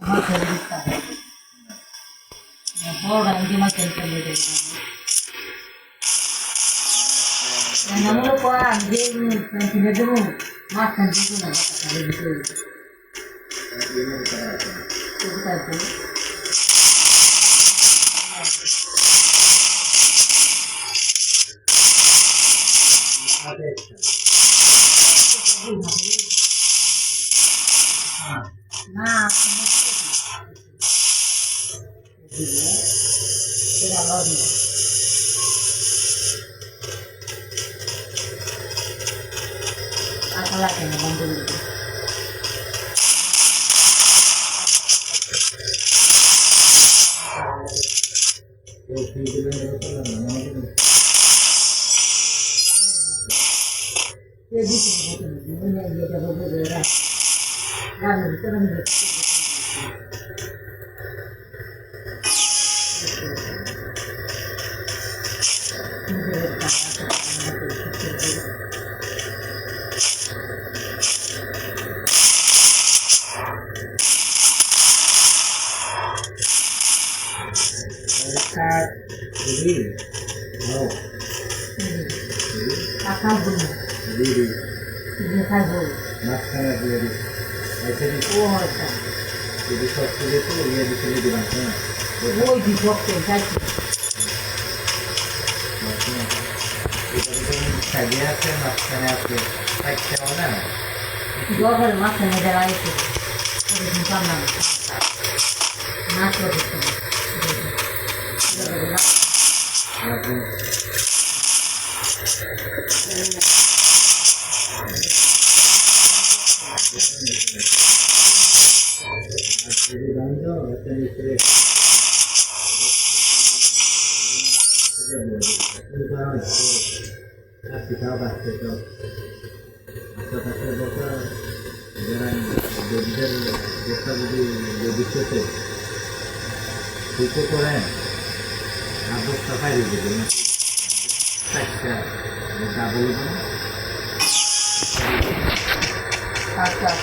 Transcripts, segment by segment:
আমার ফেভারিটটা বড়টা কিন্তু আমার ফেভারিট নামলো কোয়া যে কিনে দেবো মাছ খান দিতো না না Akala kena bantu itu. Jadi sebenarnya dia dah berbeza. Lalu kita nanti. Jadi, mau. Akal bunyi. Jadi, Ini sahaja. masalah jadi. Jadi, Oh, tak. jadi satu itu dia di sini di mana? Oh, di dokter saja. Maksudnya, kita itu saja kan masalahnya apa? Kayak mana? Dokter makan negara itu. Itu sama. Masuk itu. Jadi banjo, macam itu. Kita bahas itu. Asal dokter jangan dokter jadi itu. Itu korang. Abis safari gitu. Saya kita boleh kan? Kakak.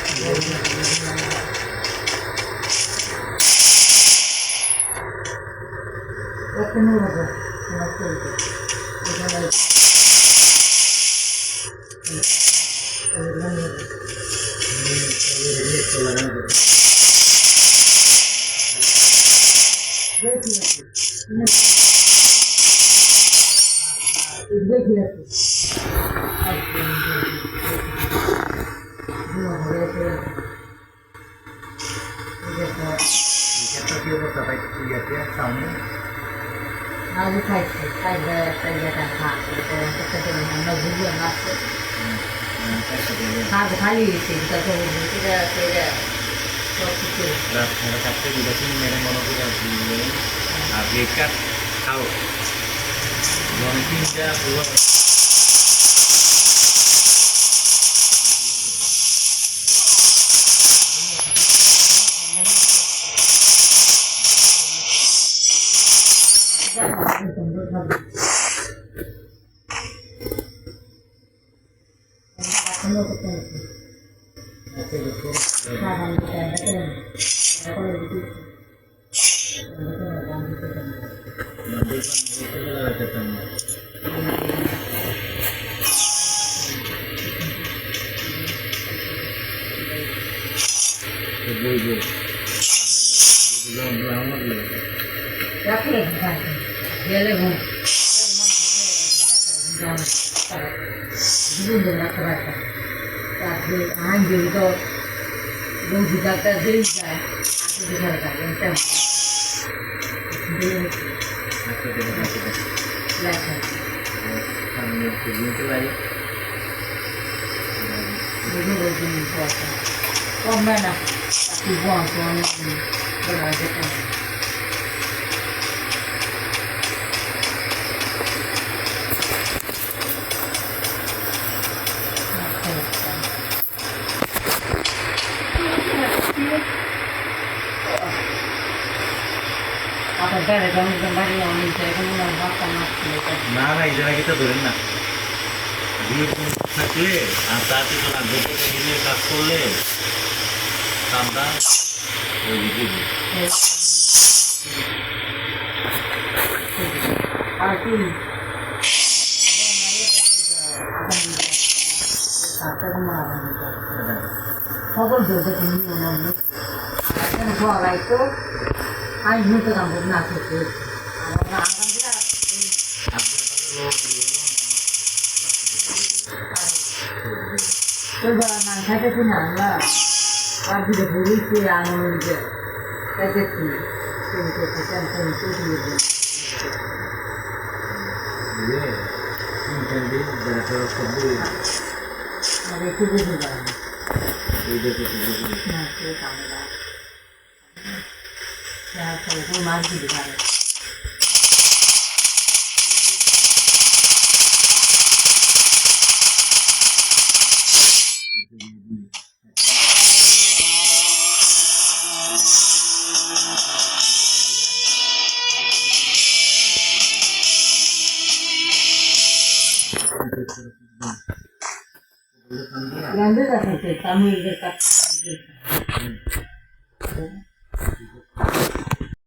Oke nih ada. Oke itu. Aku kayak kan hak itu kemudian lagu dia masuk. Hak kali itu kita tuh tidak waktu Nah, mereka juga sih mereka mau di Afrika tahu. Mungkin dia buat anjir itu belum didata diri kan aku dengar kan yang tem belum lagi kami itu lagi belum begini kuasa kok mana tapi buang suami ini berada kan apa beres kamu kembali yang ini saya kamu nampak sama না এটা kita ধরেন না দিয়ে থাকলে আর তাতে তো না দেখে কাজ করলে দামটা ওই দিকে আর কি সকল ধরতে তুমি সবাই তো আমি মতো কাম না করতে না খাইতেছি না আমরা আর দিকে ঘুরিয়েছি আনন্দে খাইতেছি একটু বুঝতে পারি না সে কামড়া মাছ দিতে পারে Grande la gente, está muy de